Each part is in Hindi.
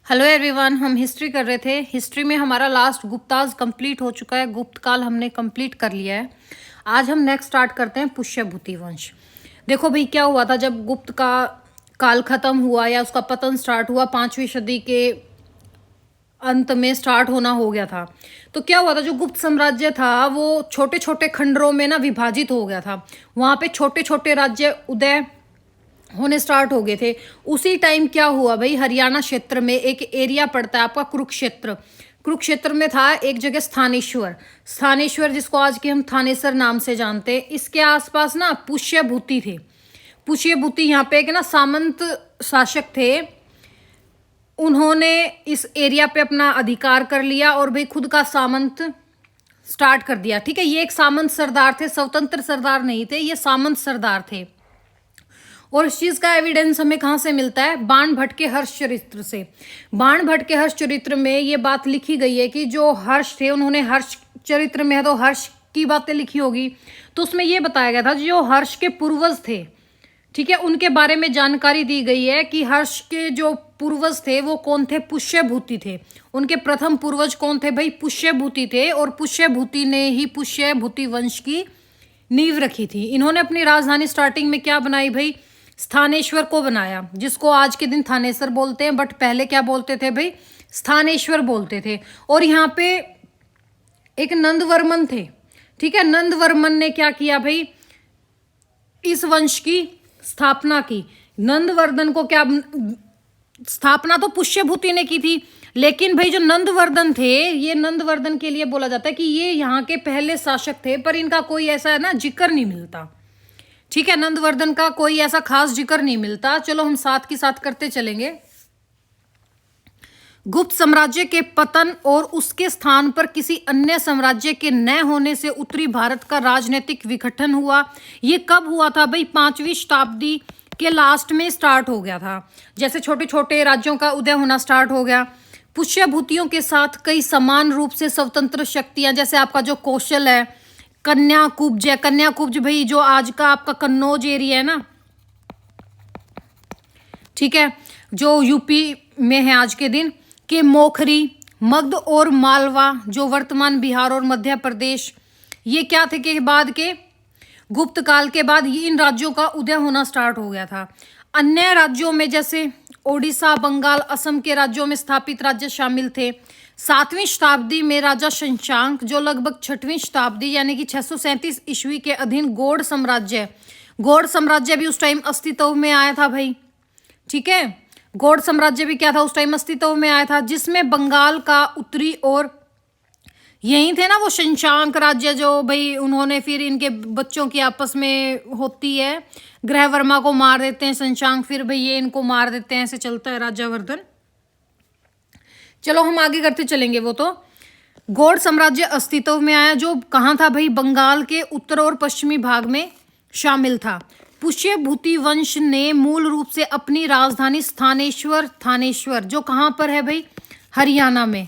हेलो एवरीवन, हम हिस्ट्री कर रहे थे। हिस्ट्री में हमारा लास्ट गुप्ताज कंप्लीट हो चुका है, गुप्त काल हमने कंप्लीट कर लिया है। आज हम नेक्स्ट स्टार्ट करते हैं पुष्यभूति वंश। देखो भाई, क्या हुआ था जब गुप्त का काल खत्म हुआ या उसका पतन स्टार्ट हुआ, 5वीं सदी के अंत में स्टार्ट होना हो गया था। तो क्या हुआ था, जो गुप्त साम्राज्य था वो छोटे छोटे खंडरों में ना विभाजित हो गया था। वहाँ पे छोटे छोटे राज्य उदय होने स्टार्ट हो गए थे। उसी टाइम क्या हुआ भाई, हरियाणा क्षेत्र में एक एरिया पड़ता है आपका कुरुक्षेत्र। कुरुक्षेत्र में था एक जगह स्थानेश्वर। स्थानेश्वर जिसको आज के हम थानेसर नाम से जानते हैं, इसके आसपास ना पुष्यभूति थे। पुष्यभूति यहाँ पे एक ना सामंत शासक थे। उन्होंने इस एरिया पे अपना अधिकार कर लिया और भाई खुद का सामंत स्टार्ट कर दिया। ठीक है, ये एक सामंत सरदार थे, स्वतंत्र सरदार नहीं थे, ये सामंत सरदार थे। और इस चीज का एविडेंस हमें कहाँ से मिलता है? बाण भट्ट के हर्ष चरित्र से। बाण भट्ट के हर्ष चरित्र में ये बात लिखी गई है कि जो हर्ष थे, उन्होंने हर्ष चरित्र में है तो हर्ष की बातें लिखी होगी, तो उसमें ये बताया गया था जो हर्ष के पूर्वज थे, ठीक है, उनके बारे में जानकारी दी गई है कि हर्ष के जो पूर्वज थे वो कौन थे? पुष्यभूति थे। उनके प्रथम पूर्वज कौन थे भाई? पुष्यभूति थे। और पुष्यभूति ने ही पुष्यभूति वंश की नींव रखी थी। इन्होंने अपनी राजधानी स्टार्टिंग में क्या बनाई भाई? स्थानेश्वर को बनाया, जिसको आज के दिन थानेसर बोलते हैं, बट पहले क्या बोलते थे भाई? स्थानेश्वर बोलते थे। और यहाँ पे एक नंदवर्मन थे, ठीक है। नंदवर्मन ने क्या किया भाई? इस वंश की स्थापना की। नंदवर्धन को क्या स्थापना तो पुष्यभूति ने की थी, लेकिन भाई जो नंदवर्धन थे, ये नंदवर्धन के लिए बोला जाता है कि ये यहाँ के पहले शासक थे, पर इनका कोई ऐसा है ना जिक्र नहीं मिलता। ठीक है, नंदवर्धन का कोई ऐसा खास जिक्र नहीं मिलता। चलो हम साथ के साथ करते चलेंगे। गुप्त साम्राज्य के पतन और उसके स्थान पर किसी अन्य साम्राज्य के न होने से उत्तरी भारत का राजनीतिक विघटन हुआ। ये कब हुआ था भाई? 5वीं शताब्दी के लास्ट में स्टार्ट हो गया था। जैसे छोटे छोटे राज्यों का उदय होना स्टार्ट हो गया। पुष्यभूतियों के साथ कई समान रूप से स्वतंत्र शक्तियां, जैसे आपका जो कौशल है, कन्याकुब्ज है। कन्याकुब्ज भाई जो आज का आपका कन्नौज एरिया है ना, ठीक है, जो यूपी में है आज के दिन, के मोखरी, मगध और मालवा जो वर्तमान बिहार और मध्य प्रदेश, ये क्या थे के बाद के गुप्त काल के बाद ये इन राज्यों का उदय होना स्टार्ट हो गया था। अन्य राज्यों में जैसे ओडिशा, बंगाल, असम के राज्यों में स्थापित राज्य शामिल थे। 7वीं शताब्दी में राजा शशांक, जो लगभग 6वीं शताब्दी यानी कि 637 ईस्वी के अधीन गौड़ साम्राज्य भी उस टाइम अस्तित्व में आया था भाई। ठीक है, गौड़ साम्राज्य भी क्या था उस टाइम अस्तित्व में आया था, जिसमें बंगाल का उत्तरी और यही थे ना वो शशांक राज्य, जो भाई उन्होंने फिर इनके बच्चों की आपस में होती है, ग्रहवर्मा को मार देते हैं शशांक, फिर भाई ये इनको मार देते हैं, ऐसे चलता है राज्यवर्धन। चलो हम आगे करते चलेंगे। वो तो गौड़ साम्राज्य अस्तित्व में आया, जो कहाँ था भाई? बंगाल के उत्तर और पश्चिमी भाग में शामिल था। पुष्यभूति वंश ने मूल रूप से अपनी राजधानी थानेश्वर जो कहाँ पर है भाई? हरियाणा में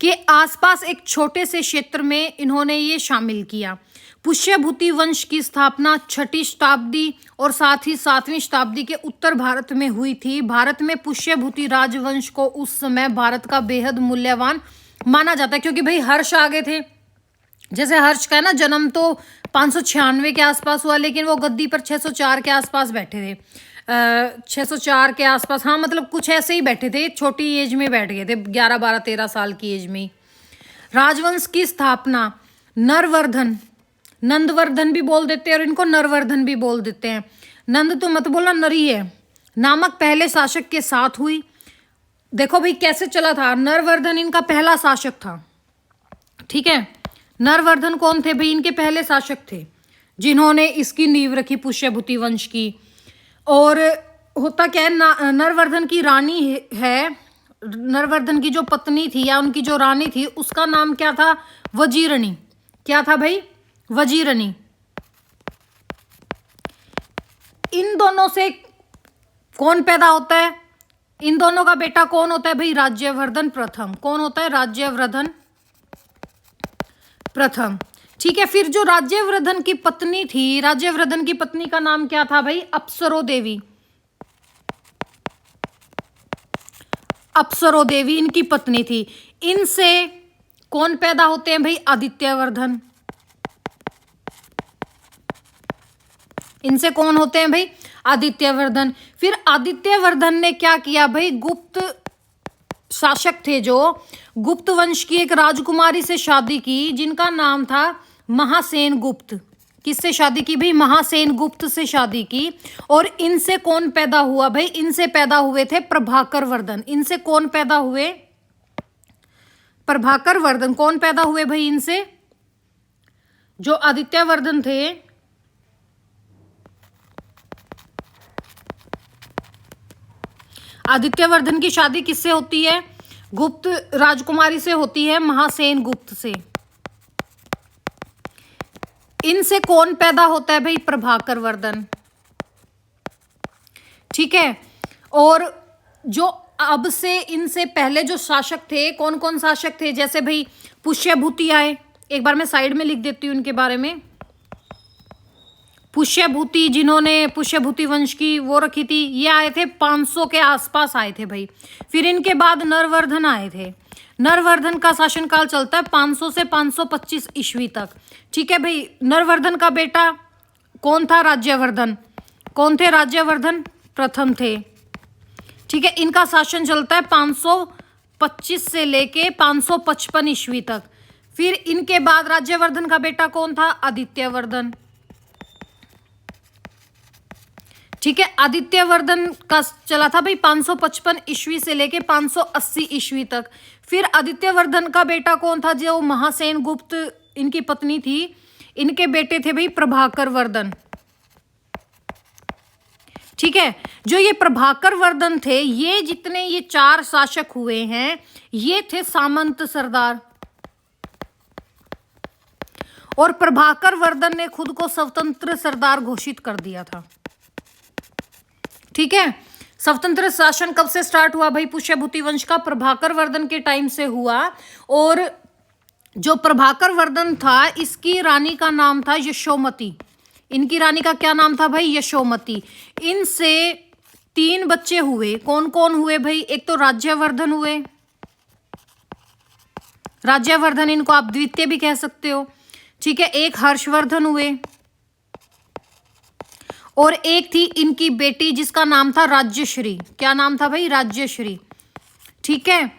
के आसपास एक छोटे से क्षेत्र में इन्होंने ये शामिल किया। पुष्यभूति वंश की स्थापना 6वीं शताब्दी और साथ ही 7वीं शताब्दी के उत्तर भारत में हुई थी। भारत में पुष्यभूति राजवंश को उस समय भारत का बेहद मूल्यवान माना जाता है, क्योंकि भाई हर्ष आ गए थे। जैसे हर्ष का है ना जन्म तो 596 के आसपास हुआ, लेकिन वो गद्दी पर 604 के आसपास बैठे थे। 604 के आसपास, हाँ मतलब कुछ ऐसे ही बैठे थे, छोटी एज में बैठ गए थे, 11 12 13 साल की एज में। राजवंश की स्थापना नंदवर्धन भी बोल देते हैं और इनको नरवर्धन भी बोल देते हैं। नंद तो मत बोलना, नरी है, नामक पहले शासक के साथ हुई। देखो भाई कैसे चला था। नरवर्धन इनका पहला शासक था, ठीक है। नरवर्धन कौन थे भाई? इनके पहले शासक थे जिन्होंने इसकी नींव रखी पुष्यभूति वंश की। और होता क्या है, नरवर्धन की रानी है, नरवर्धन की जो पत्नी थी या उनकी जो रानी थी उसका नाम क्या था? वजीरनी। क्या था भाई? वजीरनी। इन दोनों से कौन पैदा होता है? इन दोनों का बेटा कौन होता है भाई? राज्यवर्धन प्रथम। कौन होता है? राज्यवर्धन प्रथम। ठीक है, फिर जो राज्यवर्धन की पत्नी थी, राज्यवर्धन की पत्नी का नाम क्या था भाई? अप्सरो देवी। अप्सरो देवी इनकी पत्नी थी। इनसे कौन पैदा होते हैं भाई? आदित्यवर्धन। इनसे कौन होते हैं भाई? आदित्यवर्धन। फिर आदित्यवर्धन ने क्या किया भाई? गुप्त शासक थे जो गुप्त वंश की एक राजकुमारी से शादी की जिनका नाम था महासेन गुप्त। किससे शादी की भाई? महासेन गुप्त से शादी की। और इनसे कौन पैदा हुआ भाई? इनसे पैदा हुए थे प्रभाकर वर्धन। इनसे कौन पैदा हुए? प्रभाकर वर्धन। कौन पैदा हुए भाई इनसे? जो आदित्यवर्धन थे, आदित्यवर्धन की शादी किससे होती है? गुप्त राजकुमारी से होती है, महासेन गुप्त से। इनसे कौन पैदा होता है भाई? प्रभाकर वर्धन। ठीक है। और जो अब से इनसे पहले जो शासक थे, कौन कौन शासक थे? जैसे भाई पुष्यभूति आए, एक बार मैं साइड में लिख देती हूँ इनके बारे में। पुष्यभूति, जिन्होंने पुष्यभूति वंश की वो रखी थी, ये आए थे 500 के आसपास आए थे भाई। फिर इनके बाद नरवर्धन आए थे। नरवर्धन का शासनकाल चलता है 500 से 525 ईस्वी तक। ठीक है भाई। नरवर्धन का बेटा कौन था? राज्यवर्धन। कौन थे? राज्यवर्धन प्रथम थे। ठीक है। इनका शासन चलता है 525 से लेके 555 ईस्वी तक। फिर इनके बाद राज्यवर्धन का बेटा कौन था? आदित्यवर्धन। ठीक है। आदित्यवर्धन का चला था भाई 555 ईस्वी से लेके 580 ईस्वी तक। फिर आदित्यवर्धन का बेटा कौन था? जो महासेन गुप्त इनकी पत्नी थी, इनके बेटे थे भाई प्रभाकर वर्धन। ठीक है। जो ये प्रभाकर वर्धन थे, ये जितने ये 4 शासक हुए हैं, ये थे सामंत सरदार। और प्रभाकर वर्धन ने खुद को स्वतंत्र सरदार घोषित कर दिया था। ठीक है। स्वतंत्र शासन कब से स्टार्ट हुआ भाई? पुष्यभूति वंश का प्रभाकर वर्धन के टाइम से हुआ। और जो प्रभाकर वर्धन था, इसकी रानी का नाम था यशोमती। इनकी रानी का क्या नाम था भाई? यशोमती। इनसे 3 बच्चे हुए। कौन कौन हुए भाई? एक तो राज्यवर्धन हुए। राज्यवर्धन, इनको आप द्वितीय भी कह सकते हो। ठीक है। एक हर्षवर्धन हुए और एक थी इनकी बेटी जिसका नाम था राज्यश्री। क्या नाम था भाई? राज्यश्री। ठीक है।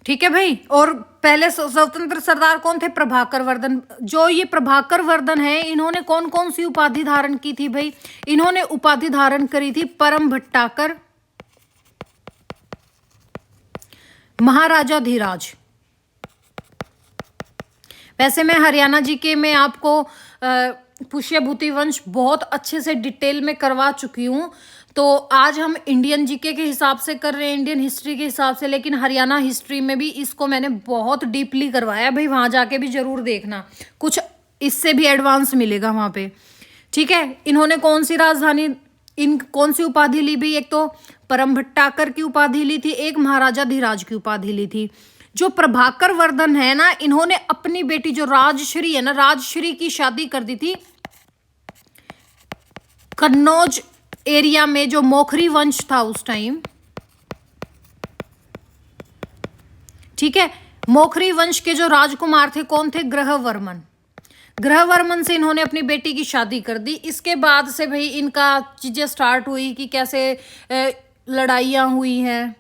ठीक है भाई। और पहले स्वतंत्र सरदार कौन थे? प्रभाकर वर्धन। जो ये प्रभाकर वर्धन है, इन्होंने कौन कौन सी उपाधि धारण की थी भाई? इन्होंने उपाधि धारण करी थी परम भट्टाकर, महाराजा धीराज। वैसे मैं हरियाणा जीके में आपको पुष्यभूति वंश बहुत अच्छे से डिटेल में करवा चुकी हूँ। तो आज हम इंडियन जीके के हिसाब से कर रहे हैं, इंडियन हिस्ट्री के हिसाब से, लेकिन हरियाणा हिस्ट्री में भी इसको मैंने बहुत डीपली करवाया भाई। वहाँ जाके भी जरूर देखना, कुछ इससे भी एडवांस मिलेगा वहाँ पे। ठीक है। इन्होंने कौन सी राजधानी, इन कौन सी उपाधि ली भी? एक तो परम भट्टाकर की उपाधि ली थी, एक महाराजा धीराज की उपाधि ली थी। जो प्रभाकर वर्धन है ना, इन्होंने अपनी बेटी जो राजश्री है ना, राजश्री की शादी कर दी थी कन्नौज एरिया में, जो मोखरी वंश था उस टाइम। ठीक है। मोखरी वंश के जो राजकुमार थे कौन थे? ग्रहवर्मन। ग्रहवर्मन से इन्होंने अपनी बेटी की शादी कर दी। इसके बाद से भाई इनका चीजें स्टार्ट हुई कि कैसे लड़ाइयाँ हुई हैं।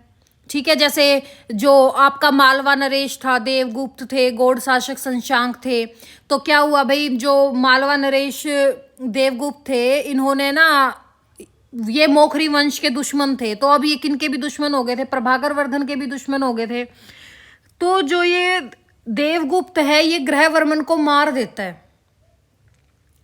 ठीक है। जैसे जो आपका मालवा नरेश था, देवगुप्त थे, गौड़ शासक शशांक थे। तो क्या हुआ भाई, जो मालवा नरेश देवगुप्त थे, इन्होंने ना, ये मोखरी वंश के दुश्मन थे। तो अब ये किनके भी दुश्मन हो गए थे? प्रभाकर वर्धन के भी दुश्मन हो गए थे। तो जो ये देवगुप्त है, ये ग्रहवर्मन को मार देता है।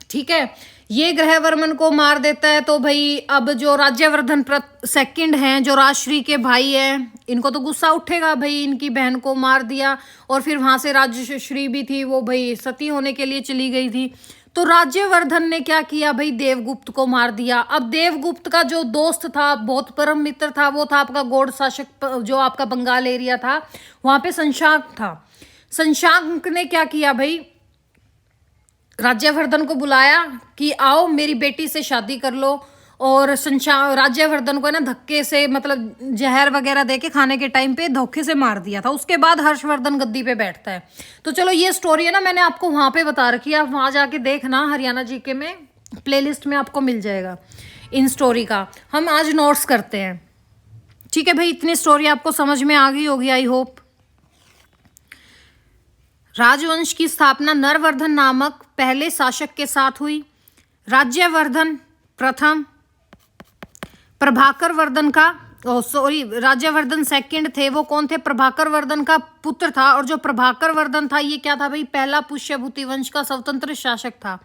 ठीक है। ये ग्रहवर्मन को मार देता है। तो भाई अब जो राज्यवर्धन सेकंड हैं, जो राजश्री के भाई हैं, इनको तो गुस्सा उठेगा भाई, इनकी बहन को मार दिया। और फिर वहां से राजश्री भी थी, वो भाई सती होने के लिए चली गई थी। तो राज्यवर्धन ने क्या किया भाई? देवगुप्त को मार दिया। अब देवगुप्त का जो दोस्त था, बहुत परम मित्र था, वो था आपका गौड़ शासक, जो आपका बंगाल एरिया था, वहां पे शशांक था। शशांक ने क्या किया भाई? राज्यवर्धन को बुलाया कि आओ मेरी बेटी से शादी कर लो। और राज्यवर्धन को ना धक्के से, मतलब जहर वगैरह दे के खाने के टाइम पे धोखे से मार दिया था। उसके बाद हर्षवर्धन गद्दी पे बैठता है। तो चलो ये स्टोरी है ना, मैंने आपको वहाँ पे बता रखी है, आप वहाँ जाके देखना, हरियाणा जीके में प्लेलिस्ट में आपको मिल जाएगा इन स्टोरी का। हम आज नोट्स करते हैं, ठीक है भाई। इतनी स्टोरी आपको समझ में आ गई होगी, आई होप। राजवंश की स्थापना नरवर्धन नामक पहले शासक के साथ हुई। राज्यवर्धन प्रथम प्रभाकर वर्धन का, राज्यवर्धन सेकंड थे, वो कौन थे? प्रभाकर वर्धन का पुत्र था। और जो प्रभाकर वर्धन था ये क्या था भाई? पहला पुष्यभूति वंश का स्वतंत्र शासक था।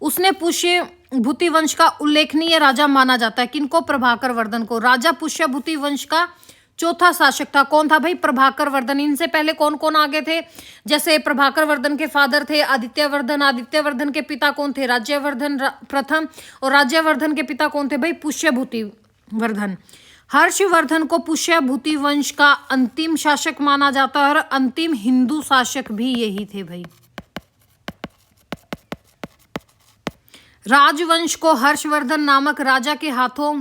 उसने पुष्यभूति वंश का उल्लेखनीय राजा माना जाता है। किनको? प्रभाकर वर्धन को। राजा पुष्यभूति वंश का चौथा शासक था। कौन था भाई? प्रभाकर वर्धन। इनसे पहले कौन कौन आगे थे? जैसे प्रभाकर वर्धन के फादर थे आदित्यवर्धन। आदित्यवर्धन के पिता कौन थे? राज्यवर्धन प्रथम। और राज्यवर्धन के पिता कौन थे भाई? पुष्यभूति वर्धन। हर्षवर्धन को पुष्यभूति वंश का अंतिम शासक माना जाता है और अंतिम हिंदू शासक भी यही थे भाई। राजवंश को हर्षवर्धन नामक राजा के हाथों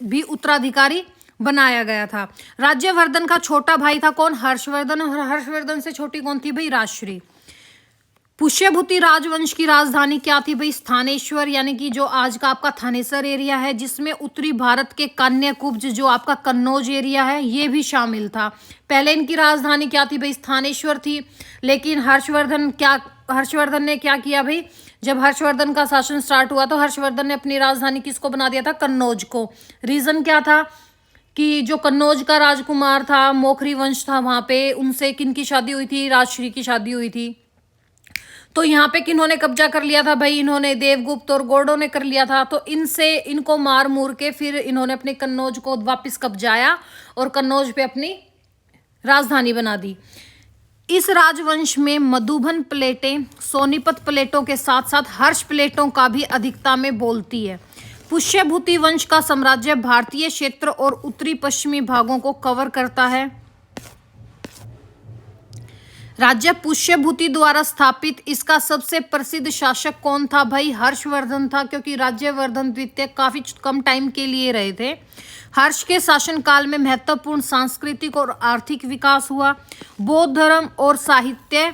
भी उत्तराधिकारी बनाया गया था। राज्यवर्धन का छोटा भाई था कौन? हर्षवर्धन। और हर्षवर्धन से छोटी कौन थी भाई? राजश्री। पुष्यभूति राजवंश की राजधानी क्या थी भाई? स्थानेश्वर, यानी कि जो आज का आपका थानेसर एरिया है, जिसमें उत्तरी भारत के कान्याकुब्ज जो आपका कन्नौज एरिया है ये भी शामिल था। पहले इनकी राजधानी क्या थी भाई? स्थानेश्वर थी। लेकिन हर्षवर्धन ने क्या किया भाई? जब हर्षवर्धन का शासन स्टार्ट हुआ तो हर्षवर्धन ने अपनी राजधानी किसको बना दिया था? कन्नौज को। रीजन क्या था कि जो कन्नौज का राजकुमार था, मोखरी वंश था, वहां पे उनसे किनकी शादी हुई थी? राजश्री की शादी हुई थी। तो यहाँ पे किन्होंने कब्जा कर लिया था भाई? इन्होंने, देवगुप्त और गोडों ने कर लिया था। तो इनको मार मूर के फिर इन्होंने अपने कन्नौज को वापस कब्जाया और कन्नौज पे अपनी राजधानी बना दी। इस राजवंश में मधुबन प्लेटें सोनीपत प्लेटों के साथ साथ हर्ष प्लेटों का भी अधिकता में बोलती है। पुष्यभूति वंश का साम्राज्य भारतीय क्षेत्र और उत्तरी पश्चिमी भागों को कवर करता है। राज्य पुष्यभूति द्वारा स्थापित इसका सबसे प्रसिद्ध शासक कौन था भाई? हर्षवर्धन था, क्योंकि राज्यवर्धन द्वितीय काफी कम टाइम के लिए रहे थे। हर्ष के शासनकाल में महत्वपूर्ण सांस्कृतिक और आर्थिक विकास हुआ। बौद्ध धर्म और साहित्य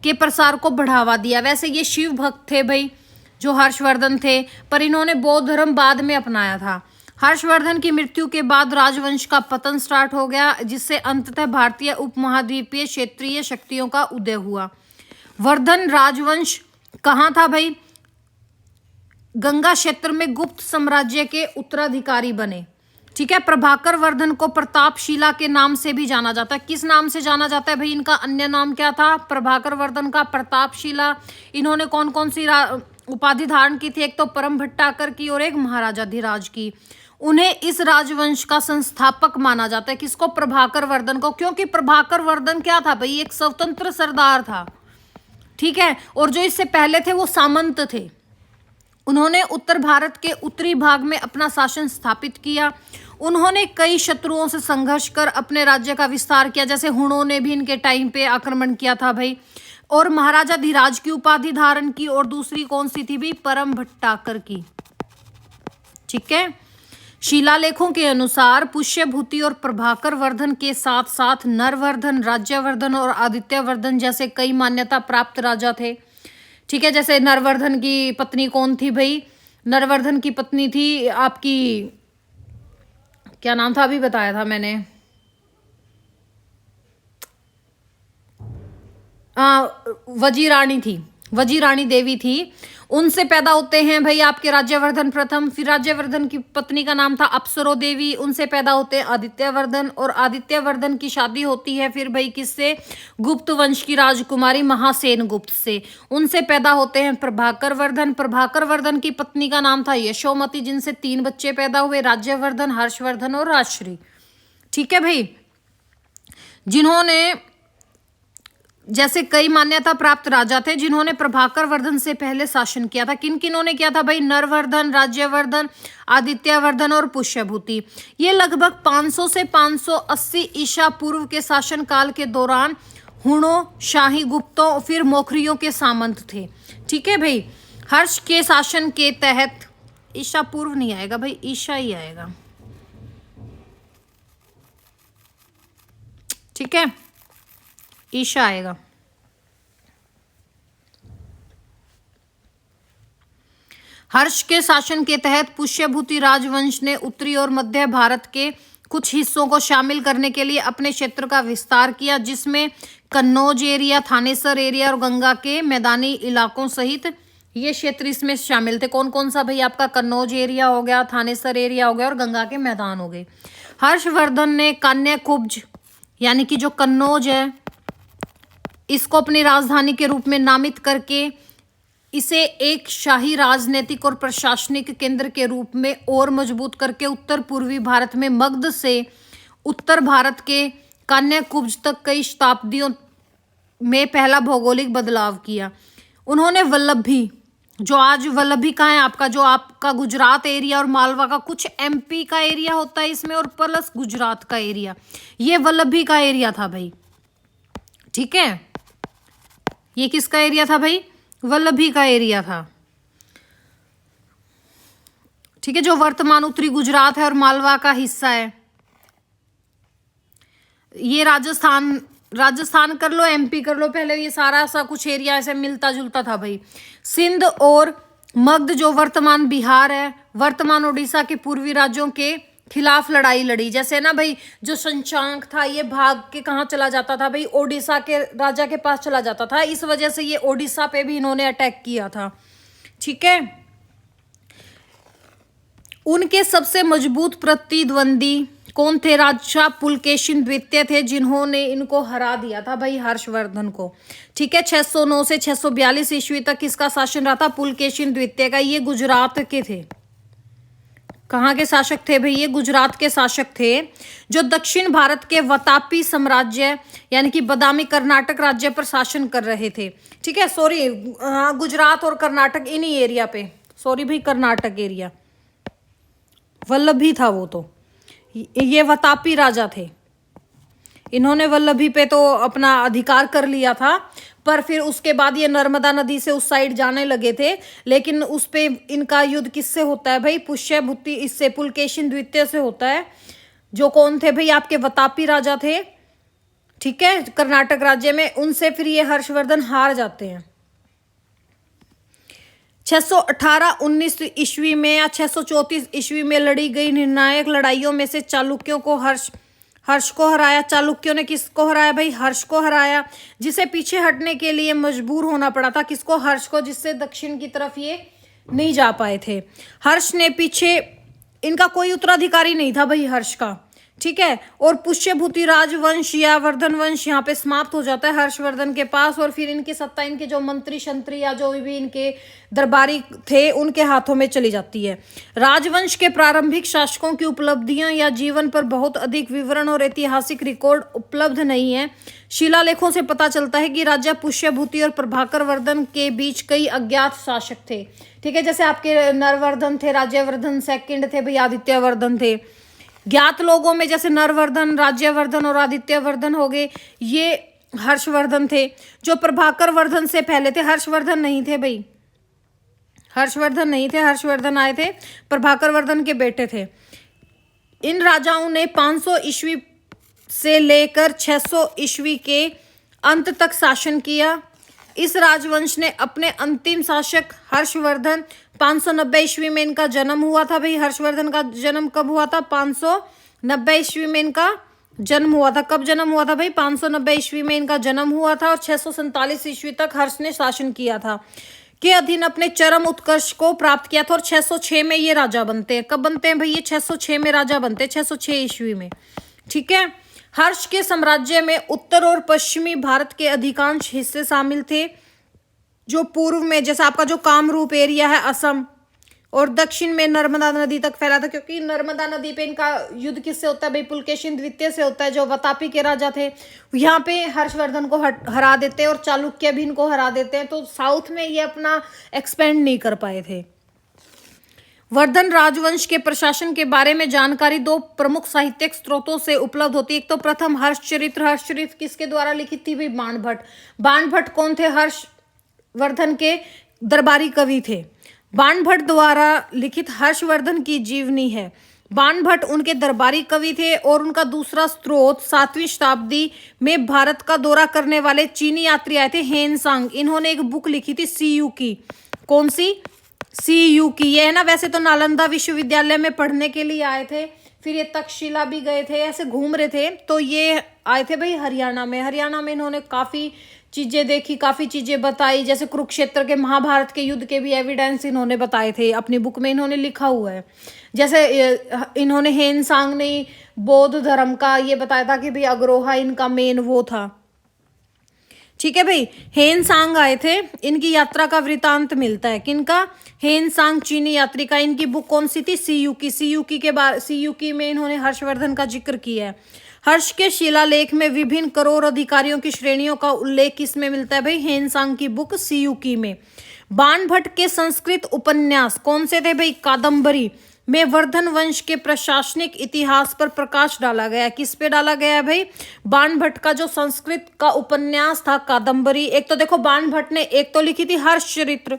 के प्रसार को बढ़ावा दिया। वैसे ये शिव भक्त थे भाई जो हर्षवर्धन थे, पर इन्होंने बौद्ध धर्म बाद में अपनाया था। हर्षवर्धन की मृत्यु के बाद राजवंश का पतन स्टार्ट हो गया, जिससे अंततः भारतीय उपमहाद्वीपीय क्षेत्रीय शक्तियों का उदय हुआ। वर्धन राजवंश कहाँ था भाई? गंगा क्षेत्र में गुप्त साम्राज्य के उत्तराधिकारी बने। ठीक है। प्रभाकर वर्धन को प्रतापशिला के नाम से भी जाना जाता है। किस नाम से जाना जाता है भाई? इनका अन्य नाम क्या था? प्रभाकर वर्धन का प्रतापशिला। इन्होंने कौन कौन सी उपाधि धारण की थी? एक तो परम भट्टाकर की और एक महाराजा धीराज की। उन्हें इस राजवंश का संस्थापक माना जाता है। किसको? प्रभाकर वर्धन को, क्योंकि प्रभाकर वर्धन क्या था भाई? एक स्वतंत्र सरदार था। ठीक है। और जो इससे पहले थे वो सामंत थे। उन्होंने उत्तर भारत के उत्तरी भाग में अपना शासन स्थापित किया। उन्होंने कई शत्रुओं से संघर्ष कर अपने राज्य का विस्तार किया, जैसे हुणों ने भी इनके टाइम पे आक्रमण किया था भाई। और महाराजा धीराज की उपाधि धारण की। और दूसरी कौन सी थी भाई? परम भट्टाकर की। ठीक है। शिलालेखों के अनुसार पुष्यभूति और प्रभाकर वर्धन के साथ साथ नरवर्धन, राज्यवर्धन और आदित्यवर्धन जैसे कई मान्यता प्राप्त राजा थे। ठीक है। जैसे नरवर्धन की पत्नी कौन थी भाई? नरवर्धन की पत्नी थी आपकी, क्या नाम था? अभी बताया था मैंने, वजीरानी थी, वजीरानी देवी थी। उनसे पैदा होते हैं भाई आपके राज्यवर्धन प्रथम। फिर राज्यवर्धन की पत्नी का नाम था अप्सरो देवी। उनसे पैदा होते हैं आदित्यवर्धन। और आदित्यवर्धन की शादी होती है फिर भाई किससे? गुप्त वंश की राजकुमारी महासेन गुप्त से। उनसे पैदा होते हैं प्रभाकर वर्धन। प्रभाकर वर्धन की पत्नी का नाम था यशोमती, जिनसे 3 बच्चे पैदा हुए, राज्यवर्धन, हर्षवर्धन और राजश्री। ठीक है भाई। जिन्होंने, जैसे कई मान्यता प्राप्त राजा थे जिन्होंने प्रभाकर वर्धन से पहले शासन किया था। किन किन्हों ने किया था भाई? नरवर्धन, राज्यवर्धन, आदित्यवर्धन और पुष्यभूति। ये लगभग 500 से 580 ईसा पूर्व के शासन काल के दौरान हुणों, शाही गुप्तों, फिर मोखरियों के सामंत थे। ठीक है भाई। हर्ष के शासन के तहत ईशा पूर्व नहीं आएगा भाई, ईशा ही आएगा। ठीक है, ईशा आएगा। हर्ष के शासन के तहत पुष्यभूति राजवंश ने उत्तरी और मध्य भारत के कुछ हिस्सों को शामिल करने के लिए अपने क्षेत्र का विस्तार किया, जिसमें कन्नौज एरिया, थानेसर एरिया और गंगा के मैदानी इलाकों सहित ये क्षेत्र इसमें शामिल थे। कौन कौन सा भाई? आपका कन्नौज एरिया हो गया, थानेसर एरिया हो गया और गंगा के मैदान हो गए। हर्षवर्धन ने कान्याकुब्ज यानी कि जो कन्नौज है इसको अपनी राजधानी के रूप में नामित करके इसे एक शाही राजनीतिक और प्रशासनिक केंद्र के रूप में और मजबूत करके उत्तर पूर्वी भारत में मगध से उत्तर भारत के कान्याकुब्ज तक कई शताब्दियों में पहला भौगोलिक बदलाव किया। उन्होंने वल्लभी, जो आज वल्लभी कहाँ है आपका, जो आपका गुजरात एरिया और मालवा का कुछ एमपी का एरिया होता है इसमें और प्लस गुजरात का एरिया, ये वल्लभी का एरिया था भाई। ठीक है, ये किसका एरिया था भाई? वल्लभी का एरिया था। ठीक है, जो वर्तमान उत्तरी गुजरात है और मालवा का हिस्सा है। ये राजस्थान कर लो, एमपी कर लो, पहले ये सारा सा कुछ एरिया ऐसे मिलता जुलता था भाई। सिंध और मगध जो वर्तमान बिहार है, वर्तमान उड़ीसा के पूर्वी राज्यों के खिलाफ लड़ाई लड़ी। जैसे ना भाई जो शशांक था ये भाग के कहाँ चला जाता था भाई? ओडिशा के राजा के पास चला जाता था। इस वजह से ये ओडिशा पे भी इन्होंने अटैक किया था। ठीक है, उनके सबसे मजबूत प्रतिद्वंदी कौन थे? राजा पुलकेशिन द्वितीय थे, जिन्होंने इनको हरा दिया था भाई हर्षवर्धन को। ठीक है, 609 से 642 ईस्वी तक किसका शासन रहा था? पुलकेशिन द्वितीय का। ये गुजरात के थे। कहाँ के शासक थे भाई? ये गुजरात के शासक थे, जो दक्षिण भारत के वतापी साम्राज्य यानी कि बादामी कर्नाटक राज्य पर शासन कर रहे थे। ठीक है, सॉरी, गुजरात और कर्नाटक इन्हीं एरिया पे, सॉरी भाई, कर्नाटक एरिया वल्लभी था वो। तो ये वतापी राजा थे, इन्होंने वल्लभी पे तो अपना अधिकार कर लिया था, पर फिर उसके बाद ये नर्मदा नदी से उस साइड जाने लगे थे। लेकिन उस पे इनका युद्ध किससे होता है भाई? पुष्यभूति इससे, पुलकेशिन द्वितीय से होता है, जो कौन थे भाई? आपके वतापी राजा थे। ठीक है, कर्नाटक राज्य में। उनसे फिर ये हर्षवर्धन हार जाते हैं। 618-19 ईस्वी में या 634 ईस्वी में लड़ी गई निर्णायक लड़ाइयों में से चालुक्यों को हर्ष को हराया। चालुक्यों ने किसको हराया भाई? हर्ष को हराया, जिसे पीछे हटने के लिए मजबूर होना पड़ा था। किसको? हर्ष को, जिससे दक्षिण की तरफ ये नहीं जा पाए थे। हर्ष ने पीछे, इनका कोई उत्तराधिकारी नहीं था भाई हर्ष का। ठीक है, और पुष्यभूति राजवंश या वर्धन वंश यहाँ पे समाप्त हो जाता है हर्षवर्धन के पास, और फिर इनकी सत्ता इनके जो मंत्री शंत्री या जो भी इनके दरबारी थे उनके हाथों में चली जाती है। राजवंश के प्रारंभिक शासकों की उपलब्धियां या जीवन पर बहुत अधिक विवरण और ऐतिहासिक रिकॉर्ड उपलब्ध नहीं है। शिलालेखों से पता चलता है कि राजा पुष्यभूति और प्रभाकर वर्धन के बीच कई अज्ञात शासक थे। ठीक है, जैसे आपके नरवर्धन थे, राज्यवर्धन सेकंड थे भाई, आदित्यवर्धन थे। ज्ञात लोगों में जैसे नरवर्धन, राज्यवर्धन और आदित्यवर्धन हो गए, ये हर्षवर्धन थे। जो प्रभाकर वर्धन से पहले थे, हर्षवर्धन नहीं थे भाई, हर्षवर्धन नहीं थे, हर्षवर्धन आए थे, प्रभाकर वर्धन के बेटे थे। इन राजाओं ने 500 ईस्वी से लेकर 600 ईस्वी के अंत तक शासन किया। इस राजवंश ने अपने अंतिम शासक हर्षवर्धन 590 ईस्वी में इनका जन्म हुआ था भाई। हर्षवर्धन का जन्म कब हुआ था? 590 ईस्वी में इनका जन्म हुआ था। कब जन्म हुआ था भाई? 590 ईस्वी में इनका जन्म हुआ था, और 647 ईस्वी तक हर्ष ने शासन किया था, के अधीन अपने चरम उत्कर्ष को प्राप्त किया था। और 606 में ये राजा बनते हैं। कब बनते हैं भाई? ये 606 में राजा बनते हैं, 606 ईस्वी में। ठीक है, हर्ष के साम्राज्य में उत्तर और पश्चिमी भारत के अधिकांश हिस्से शामिल थे, जो पूर्व में जैसे आपका जो कामरूप एरिया है असम, और दक्षिण में नर्मदा नदी तक फैला था, क्योंकि नर्मदा नदी पे इनका युद्ध किससे होता है भाई? पुलकेशिन द्वितीय से होता है, जो वतापी के राजा थे। यहाँ पे हर्षवर्धन को हरा देते हैं, और चालुक्य भी इनको हरा देते हैं। तो साउथ में ये अपना एक्सपेंड नहीं कर पाए थे। वर्धन राजवंश के प्रशासन के बारे में जानकारी दो प्रमुख साहित्यिक स्रोतों से उपलब्ध होती है। एक तो प्रथम हर्षचरित्र। हर्षचरित्र किसके द्वारा लिखित थी भाई? बाणभट्ट। बाणभट्ट कौन थे? हर्षवर्धन के दरबारी कवि थे। बाणभट्ट द्वारा लिखित हर्षवर्धन की जीवनी है। बाणभट्ट उनके दरबारी कवि थे और उनका दूसरा स्रोत 7वीं शताब्दी में भारत का दौरा करने वाले चीनी यात्री आए थे हेनसांग। इन्होंने एक बुक लिखी थी सीयू की। कौन सी? सीयू की। ये है ना, वैसे तो नालंदा विश्वविद्यालय में पढ़ने के लिए आए थे, फिर ये तक्षशिला भी गए थे, ऐसे घूम रहे थे, तो ये आए थे भाई हरियाणा में। हरियाणा में इन्होंने काफ़ी चीज़ें देखी, काफ़ी चीज़ें बताई, जैसे कुरुक्षेत्र के महाभारत के युद्ध के भी एविडेंस इन्होंने बताए थे, अपनी बुक में इन्होंने लिखा हुआ है। जैसे इन्होंने हेनसांग ने बौद्ध धर्म का ये बताया था कि भाई अग्रोहा इनका मेन वो था। ठीक है भाई, हेनसांग आए थे, इनकी यात्रा का वृतांत मिलता है। किनका? हेनसांग चीनी यात्री का। इनकी बुक कौन सी थी? सीयूकी। सीयूकी के बारे, सीयूकी में इन्होंने हर्षवर्धन का जिक्र किया है। हर्ष के शिलालेख में विभिन्न करोड़ अधिकारियों की श्रेणियों का उल्लेख किसमें मिलता है भाई? हेनसांग की बुक सीयूकी में। बाणभट्ट के संस्कृत उपन्यास कौन से थे भाई? कादम्बरी में वर्धन वंश के प्रशासनिक इतिहास पर प्रकाश डाला गया। किस पे डाला गया है भाई? बाणभट्ट का जो संस्कृत का उपन्यास था कादम्बरी। एक तो देखो बाणभट्ट ने एक तो लिखी थी हर्षचरित्र।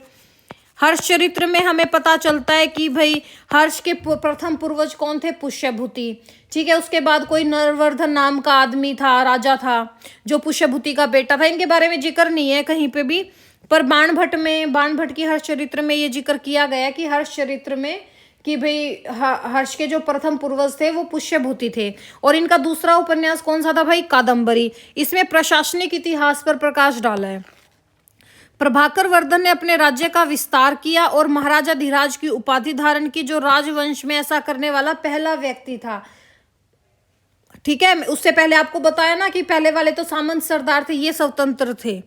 हर्षचरित्र में हमें पता चलता है कि भाई हर्ष के प्रथम पूर्वज कौन थे? पुष्यभूति। ठीक है, उसके बाद कोई नरवर्धन नाम का आदमी था, राजा था, जो पुष्यभूति का बेटा था। इनके बारे में जिक्र नहीं है कहीं पे भी, पर बाणभट्ट की हर्षचरित्र में ये जिक्र किया गया कि हर्षचरित्र में कि भाई हर्ष के जो प्रथम पूर्वज थे वो पुष्यभूति थे। और इनका दूसरा उपन्यास कौन सा था भाई? कादम्बरी। इसमें प्रशासनिक इतिहास पर प्रकाश डाला है। प्रभाकर वर्धन ने अपने राज्य का विस्तार किया और महाराजा धीराज की उपाधि धारण की, जो राजवंश में ऐसा करने वाला पहला व्यक्ति था। ठीक है, उससे पहले आपको बताया ना कि पहले वाले तो सामंत सरदार थे, ये स्वतंत्र थे।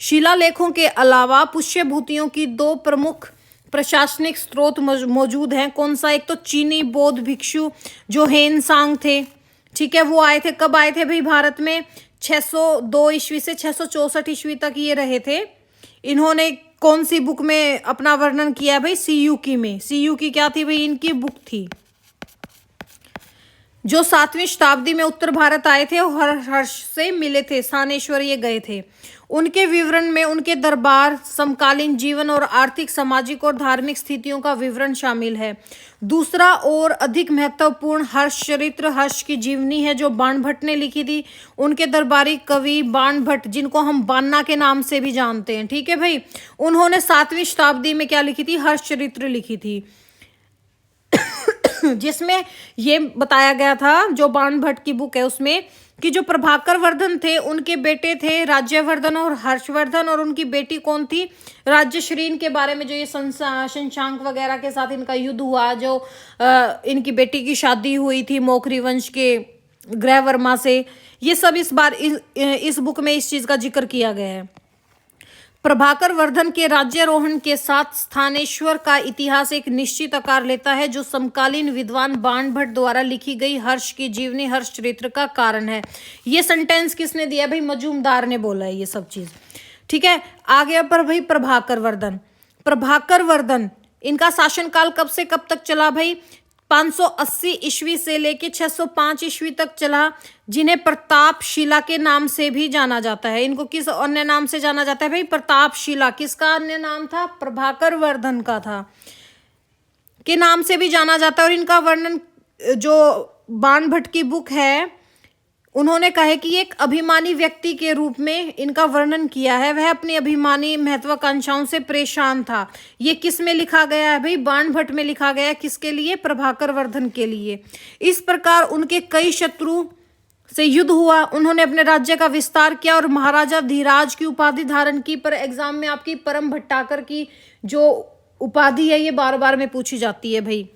शिलालेखों के अलावा पुष्यभूतियों की दो प्रमुख प्रशासनिक स्रोत मौजूद हैं। कौन सा? एक तो चीनी बौद्ध भिक्षु जो हेनसांग थे। ठीक है, वो आए थे, कब आए थे भाई भारत में? 602 ईस्वी से 664 ईस्वी तक ये रहे थे। इन्होंने कौन सी बुक में अपना वर्णन किया है भाई? सीयूकी में। सीयूकी क्या थी भाई? इनकी बुक थी। जो 7वीं शताब्दी में उत्तर भारत आए थे और हर्ष से मिले थे, सानेश्वर ये गए थे। उनके विवरण में उनके दरबार, समकालीन जीवन और आर्थिक, सामाजिक और धार्मिक स्थितियों का विवरण शामिल है। दूसरा और अधिक महत्वपूर्ण हर्षचरित्र हर्ष की जीवनी है, जो बाणभट्ट ने लिखी थी। उनके दरबारी कवि बाणभट्ट, जिनको हम बाणा के नाम से भी जानते हैं, ठीक है भाई, उन्होंने 7वीं शताब्दी में क्या लिखी थी? हर्षचरित्र लिखी थी, जिसमें ये बताया गया था, जो बाणभट्ट की बुक है उसमें, कि जो प्रभाकर वर्धन थे उनके बेटे थे राज्यवर्धन और हर्षवर्धन, और उनकी बेटी कौन थी? राज्यश्री। के बारे में जो ये शशांक वगैरह के साथ इनका युद्ध हुआ, जो इनकी बेटी की शादी हुई थी मोखरी वंश के ग्रहवर्मा से, ये सब इस बुक में इस चीज का जिक्र किया गया है। प्रभाकर वर्धन के राज्यारोहण के साथ स्थानेश्वर का इतिहास एक निश्चित आकार लेता है, जो समकालीन विद्वान बाणभट्ट द्वारा लिखी गई हर्ष की जीवनी हर्षचरित्र का कारण है। ये सेंटेंस किसने दिया भाई? मजूमदार ने बोला है ये सब चीज। ठीक है, आगे पर भाई प्रभाकर वर्धन इनका शासनकाल कब से कब तक चला भाई? 580 ईस्वी से लेके 605 ईस्वी तक चला, जिन्हें प्रतापशिला के नाम से भी जाना जाता है। इनको किस अन्य नाम से जाना जाता है भाई? प्रतापशिला। किसका अन्य नाम था? प्रभाकर वर्धन का था, के नाम से भी जाना जाता है। और इनका वर्णन जो बाणभट्ट की बुक है, उन्होंने कहा है कि एक अभिमानी व्यक्ति के रूप में इनका वर्णन किया है। वह अपनी अभिमानी महत्वाकांक्षाओं से परेशान था। ये किस में लिखा गया है भाई? बाणभट्ट में लिखा गया है। किसके लिए? प्रभाकर वर्धन के लिए। इस प्रकार उनके कई शत्रु से युद्ध हुआ, उन्होंने अपने राज्य का विस्तार किया और महाराजा धीराज की उपाधि धारण की। पर एग्जाम में आपकी परम भट्टाकर की जो उपाधि है ये बार बार में पूछी जाती है भाई।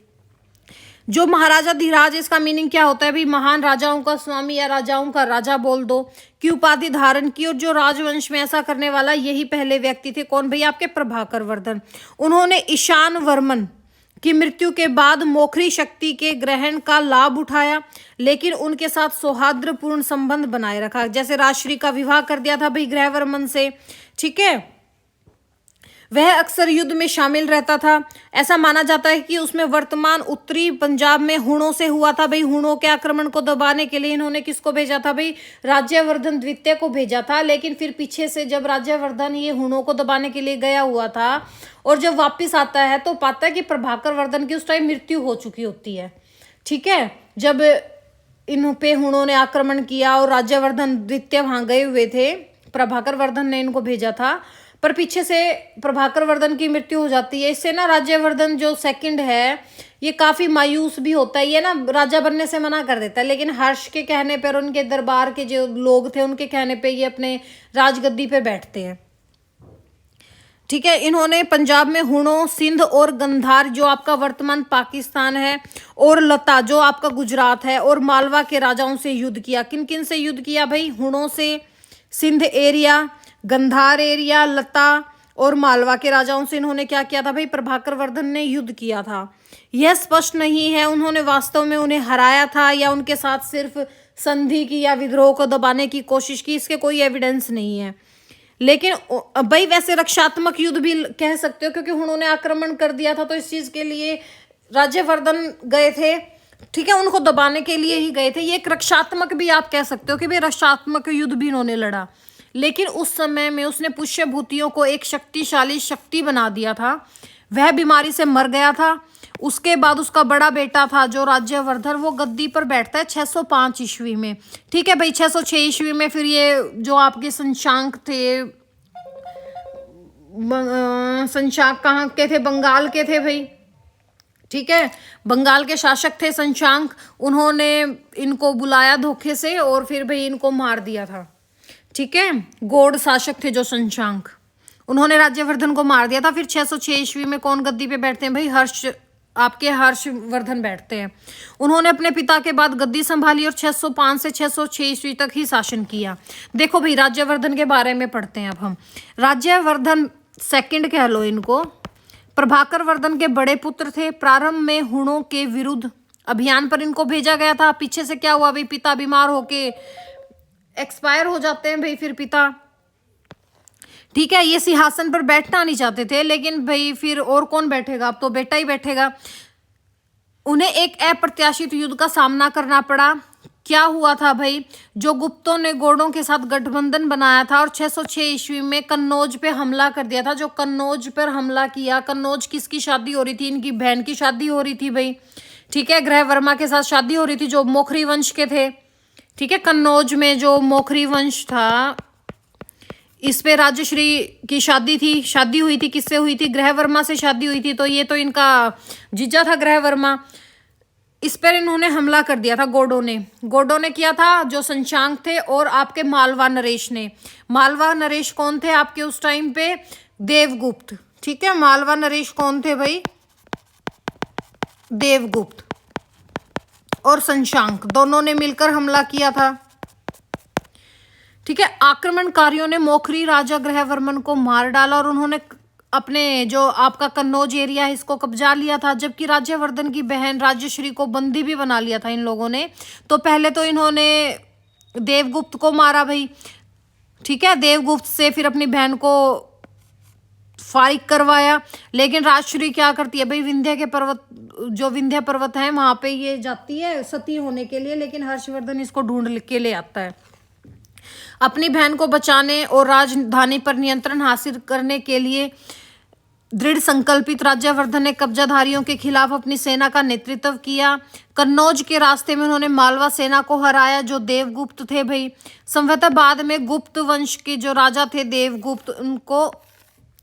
जो महाराजा धीराज, इसका मीनिंग क्या होता है भाई? महान राजाओं का स्वामी या राजाओं का राजा बोल दो, की उपाधि धारण की। और जो राजवंश में ऐसा करने वाला यही पहले व्यक्ति थे। कौन भाई? आपके प्रभाकर वर्धन। उन्होंने ईशान वर्मन की मृत्यु के बाद मोखरी शक्ति के ग्रहण का लाभ उठाया, लेकिन उनके साथ सौहार्दपूर्ण संबंध बनाए रखा। जैसे राजश्री का विवाह कर दिया था भाई ग्रहवर्मन से, ठीक है। वह अक्सर युद्ध में शामिल रहता था। ऐसा माना जाता है कि उसमें वर्तमान उत्तरी पंजाब में हुणों से हुआ था। भाई हुणों के आक्रमण को दबाने के लिए इन्होंने किसको भेजा था? भाई राज्यवर्धन द्वितीय को भेजा था। लेकिन फिर पीछे से जब राज्यवर्धन ये हुणों को दबाने के लिए गया हुआ था और जब वापिस आता है तो पाता है कि प्रभाकर वर्धन की उस टाइम मृत्यु हो चुकी होती है। ठीक है, जब इन पे हुणों ने आक्रमण किया और राज्यवर्धन द्वितीय वहां गए हुए थे, प्रभाकर वर्धन ने इनको भेजा था, पर पीछे से प्रभाकर वर्धन की मृत्यु हो जाती है। इससे ना राज्यवर्धन जो सेकंड है ये काफी मायूस भी होता है। ये ना राजा बनने से मना कर देता है, लेकिन हर्ष के कहने पर, उनके दरबार के जो लोग थे उनके कहने पे ये अपने राजगद्दी पे बैठते हैं। ठीक है, इन्होंने पंजाब में हुणों, सिंध और गंधार जो आपका वर्तमान पाकिस्तान है, और लता जो आपका गुजरात है, और मालवा के राजाओं से युद्ध किया। किन किन से युद्ध किया? भाई हुणों से, सिंध एरिया, गंधार एरिया, लता और मालवा के राजाओं से इन्होंने क्या किया था? भाई प्रभाकर वर्धन ने युद्ध किया था। यह स्पष्ट नहीं है उन्होंने वास्तव में उन्हें हराया था या उनके साथ सिर्फ संधि की या विद्रोह को दबाने की कोशिश की, इसके कोई एविडेंस नहीं है। लेकिन भाई वैसे रक्षात्मक युद्ध भी कह सकते हो, क्योंकि उन्होंने आक्रमण कर दिया था तो इस चीज के लिए राज्यवर्धन गए थे। ठीक है, उनको दबाने के लिए ही गए थे। ये एक रक्षात्मक भी आप कह सकते हो कि भाई रक्षात्मक युद्ध भी इन्होंने लड़ा। लेकिन उस समय में उसने पुष्य भूतियों को एक शक्तिशाली शक्ति बना दिया था। वह बीमारी से मर गया था। उसके बाद उसका बड़ा बेटा था जो राज्यवर्धन, वो गद्दी पर बैठता है 605 ईस्वी में। ठीक है भाई, 606 ईस्वी में फिर ये जो आपके संशांक थे, संशांक कहाँ के थे? बंगाल के थे भाई। ठीक है, बंगाल के शासक थे संशांक। उन्होंने इनको बुलाया धोखे से और फिर भाई इनको मार दिया था। ठीक है, गौड़ शासक थे जो संशांक, उन्होंने राज्यवर्धन को मार दिया था। फिर 606 ईस्वी में कौन गद्दी पे बैठते हैं? भाई हर्षवर्धन बैठते हैं। उन्होंने अपने पिता के बाद गद्दी संभाली और 605 से 606 ईस्वी तक ही शासन किया। देखो भाई राज्यवर्धन के बारे में पढ़ते हैं अब हम। राज्यवर्धन सेकंड कह लो इनको, प्रभाकर वर्धन के बड़े पुत्र थे। प्रारंभ में हुणों के विरुद्ध अभियान पर इनको भेजा गया था। पीछे से क्या हुआ भाई? पिता बीमार होके एक्सपायर हो जाते हैं भाई फिर पिता। ठीक है, ये सिंहासन पर बैठना नहीं चाहते थे, लेकिन भाई फिर और कौन बैठेगा? अब तो बेटा ही बैठेगा। उन्हें एक अप्रत्याशित युद्ध का सामना करना पड़ा। क्या हुआ था भाई? जो गुप्तों ने गौड़ों के साथ गठबंधन बनाया था और 606 ईस्वी में कन्नौज पे हमला कर दिया था। जो कन्नौज पर हमला किया, कन्नौज किसकी शादी हो रही थी? इनकी बहन की शादी हो रही थी भाई। ठीक है, ग्रह वर्मा के साथ शादी हो रही थी जो मोखरी वंश के थे। ठीक है, कन्नौज में जो मोखरी वंश था इस पे राजश्री की शादी थी। शादी हुई थी, किससे हुई थी? ग्रह वर्मा से शादी हुई थी। तो ये तो इनका जीजा था ग्रह वर्मा। इस पर इन्होंने हमला कर दिया था गौड़ों ने किया था, जो संशांक थे और आपके मालवा नरेश ने। मालवा नरेश कौन थे आपके उस टाइम पे? देवगुप्त। ठीक है, मालवा नरेश कौन थे भाई? देवगुप्त और संशांक दोनों ने मिलकर हमला किया था। ठीक है, आक्रमणकारियों ने मोखरी राजा ग्रहवर्मन को मार डाला और उन्होंने अपने जो आपका कन्नौज एरिया है इसको कब्जा लिया था। जबकि राज्यवर्धन की बहन राजश्री को बंदी भी बना लिया था इन लोगों ने। तो पहले तो इन्होंने देवगुप्त को मारा भाई। ठीक है, देवगुप्त से फिर अपनी बहन को फारिग करवाया। लेकिन राजश्री क्या करती है भाई? विंध्य के पर्वत, जो विंध्य पर्वत है वहां पे ये जाती है सती होने के लिए, लेकिन हर्षवर्धन इसको ढूंढ के ले आता है। अपनी बहन को बचाने और राजधानी पर नियंत्रण हासिल करने के लिए दृढ़ संकल्पित राज्यवर्धन ने कब्जाधारियों के खिलाफ अपनी सेना का नेतृत्व किया। कन्नौज के रास्ते में उन्होंने मालवा सेना को हराया जो देवगुप्त थे भाई। संभवतः बाद में गुप्त वंश के जो राजा थे देवगुप्त, उनको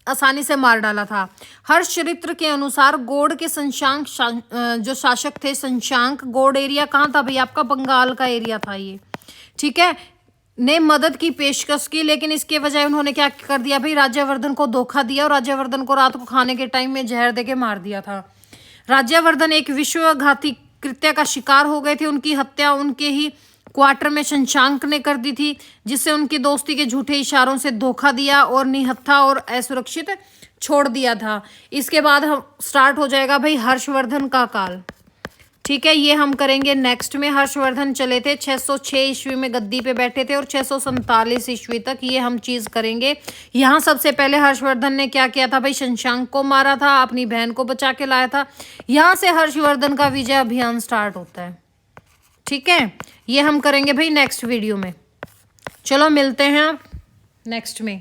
आसानी से मार डाला था। हर्ष चरित्र के अनुसार गौड़ के संशांक जो शासक थे संशांक, गौड़ एरिया कहाँ था भाई? आपका बंगाल का एरिया था ये। ठीक है, ने मदद की पेशकश की, लेकिन इसके बजाय उन्होंने क्या कर दिया भाई? राज्यवर्धन को धोखा दिया और राज्यवर्धन को रात को खाने के टाइम में जहर देके मार दिया था। राज्यवर्धन एक विश्वघाती कृत्य का शिकार हो गए थे। उनकी हत्या उनके ही क्वार्टर में शशांक ने कर दी थी, जिससे उनकी दोस्ती के झूठे इशारों से धोखा दिया और निहत्था और असुरक्षित छोड़ दिया था। इसके बाद हम स्टार्ट हो जाएगा भाई हर्षवर्धन का काल। ठीक है, ये हम करेंगे नेक्स्ट में। हर्षवर्धन चले थे 606 ईस्वी में गद्दी पे बैठे थे और 647 ईस्वी तक ये हम चीज करेंगे। यहाँ सबसे पहले हर्षवर्धन ने क्या किया था भाई, शशांक को मारा था, अपनी बहन को बचा के लाया था। यहाँ से हर्षवर्धन का विजय अभियान स्टार्ट होता है। ठीक है, ये हम करेंगे भाई नेक्स्ट वीडियो में। चलो मिलते हैं नेक्स्ट में।